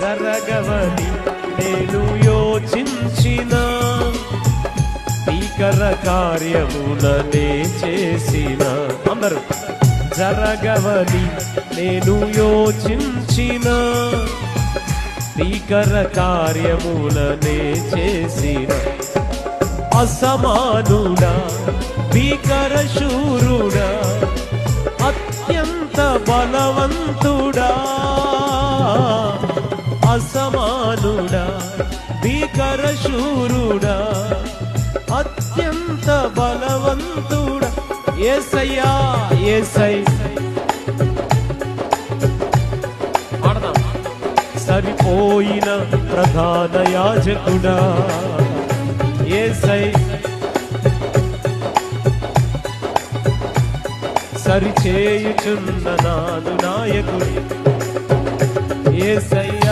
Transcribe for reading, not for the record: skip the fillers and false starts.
జరగవని నేను యోచించిన భీకర కార్యములనే చేసిన. అందరూ జరగవని నేను యోచించిన భీకర కార్యములనే చేసిన. అసమానుడా భీకర శూరుడా అత్యంత బలవంతుడా, అసమానుడా భీకర శూరుడా అత్యంత బలవంతుడా. యేసయ్యా సరిపోయిన ప్రధాన యాజకుడా, యేసయ్యా సరిచేయుచున్న నాదు నాయకుడు, యేసయ్యా